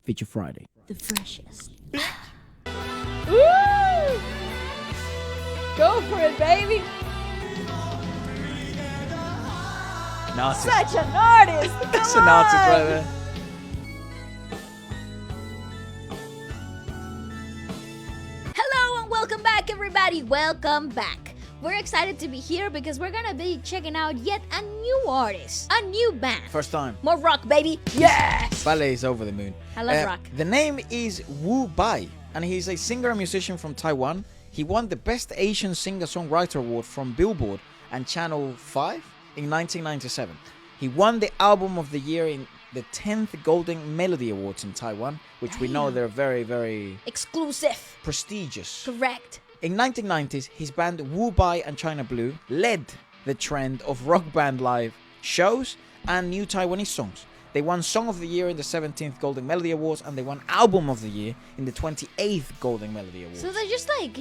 Feature Friday. The freshest. Woo! Go for it, baby. An artist. Such an artist. That's Come an artist on. right there. Hello and welcome back, everybody. Welcome back. We're excited to be here because we're gonna be checking out yet a new artist, a new band. First time. More rock, baby. Yes. Ballet is over the moon. I love rock. The name is Wu Bai, and he's a singer and musician from Taiwan. He won the Best Asian Singer-Songwriter Award from Billboard and Channel 5 in 1997. He won the Album of the Year in the 10th Golden Melody Awards in Taiwan, which we know they're very, very Exclusive. prestigious. Correct. In 1990s, his band Wu Bai and China Blue led the trend of rock band live shows and new Taiwanese songs. They won Song of the Year in the 17th Golden Melody Awards, and they won Album of the Year in the 28th Golden Melody Awards. So they're just like,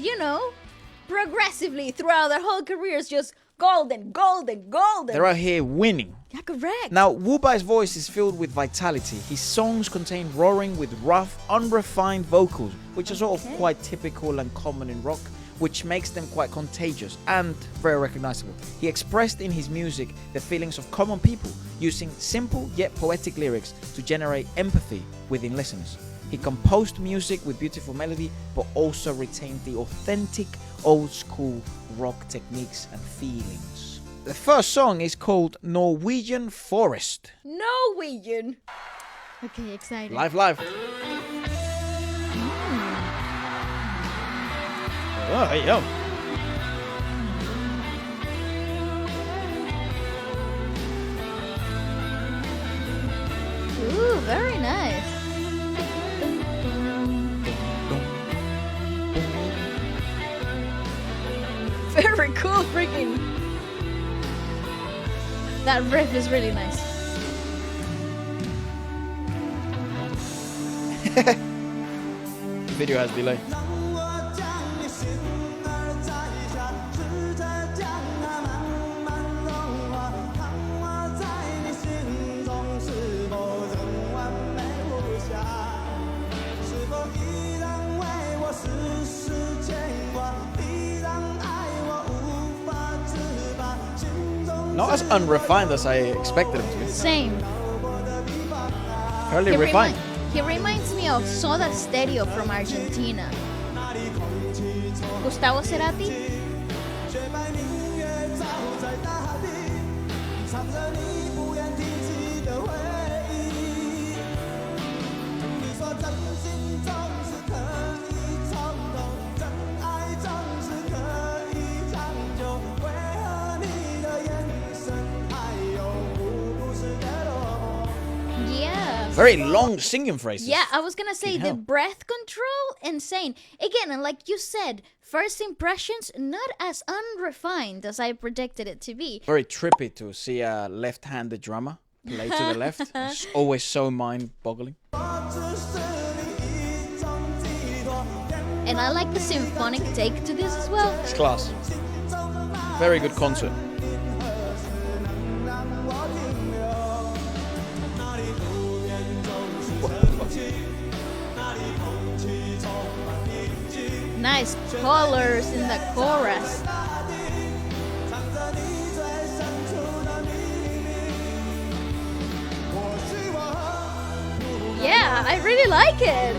progressively throughout their whole careers, just golden, golden, golden. They're out here winning. Yeah, correct. Now, Wu Bai's voice is filled with vitality. His songs contain roaring with rough, unrefined vocals, which are sort of quite typical and common in rock, which makes them quite contagious and very recognizable. He expressed in his music the feelings of common people, using simple yet poetic lyrics to generate empathy within listeners. He composed music with beautiful melody, but also retained the authentic, old-school rock techniques and feelings. The first song is called Norwegian Forest. Norwegian. Okay, excited. Live. Oh, hey, yo. Ooh, very nice. Very cool, freaking. That riff is really nice. The video has delay. Not as unrefined as I expected him to be. Same. Fairly refined. He reminds me of Soda Stereo from Argentina. Gustavo Cerati. Yeah. Very long singing phrases. Yeah, I was gonna say the hell. breath control, insane. Again, and like you said, first impressions not as unrefined as I predicted it to be. Very trippy to see a left-handed drummer play to the left. It's always so mind-boggling. And I like the symphonic take to this as well. It's class. Very good concert. Nice colors in the chorus. Yeah, I really like it.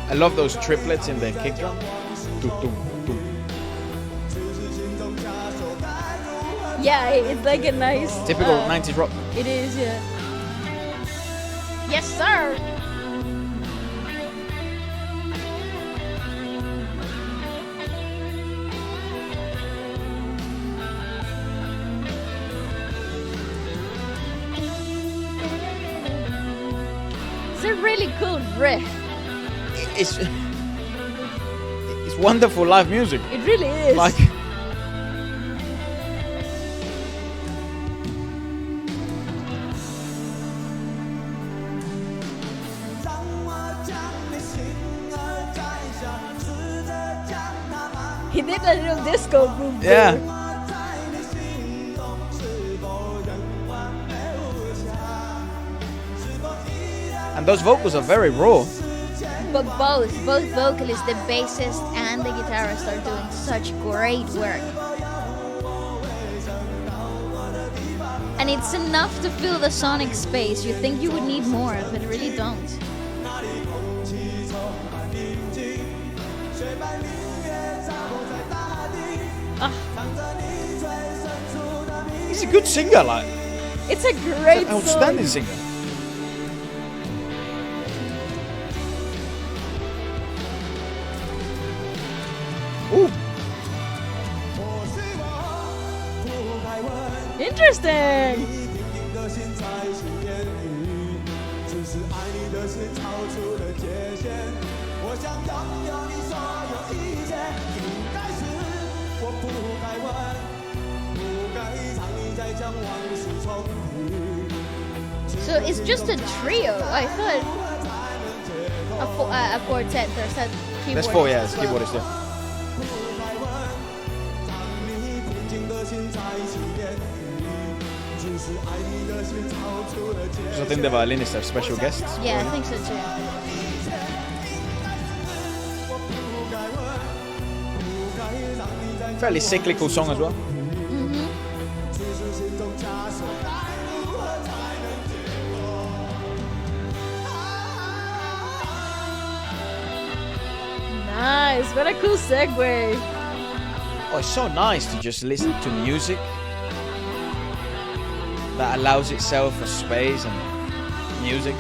I love those triplets in the kick drum. Dum, dum, dum. Yeah, it's like a nice... Typical 90s rock. It is, yeah. Yes, sir. It's a really cool riff. It's wonderful live music. It really is. Like, He did a little disco move Yeah. there. And those vocals are very raw. But both vocalists, the bassist and the guitarist, are doing such great work. And it's enough to fill the sonic space. You think you would need more, but really don't. He's a good singer, like It's a great an outstanding song. singer. Ooh, Interesting. So it's just a trio. I thought a quartet. There's a keyboard. that's four, yeah, as it's well. keyboardist, yeah. So I think the violinists have special guests. Yeah, I think so too. Fairly cyclical song as well. Nice. What a cool segue. Oh, it's so nice to just listen to music that allows itself a space and music.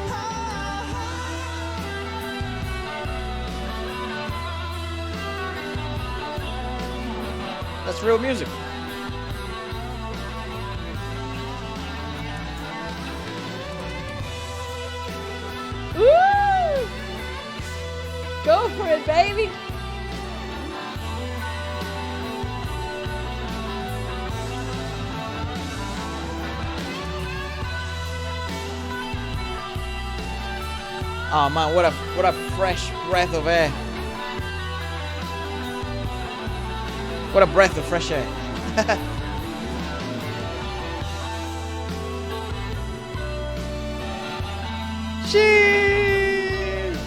That's real music. Woo! Go for it, baby. Oh man, what a fresh breath of air. What a breath of fresh air. Cheers!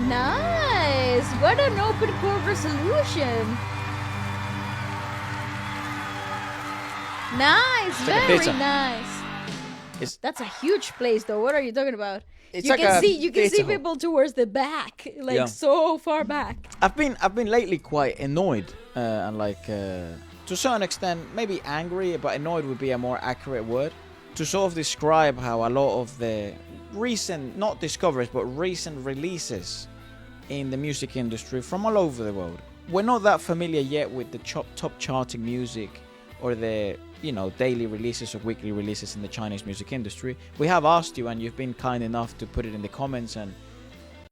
Nice. What an open chord resolution. Nice. like a Very theater. nice. It's That's a huge place, though. What are you talking about? It's you like can a see theater hall. people towards the back, like Yeah. so far back. I've been lately quite annoyed and to a certain extent maybe angry, but annoyed would be a more accurate word to sort of describe how a lot of the recent, not discoveries, but recent releases in the music industry from all over the world. We're not that familiar yet with the top charting music or the daily releases or weekly releases in the Chinese music industry. We have asked you, and you've been kind enough to put it in the comments and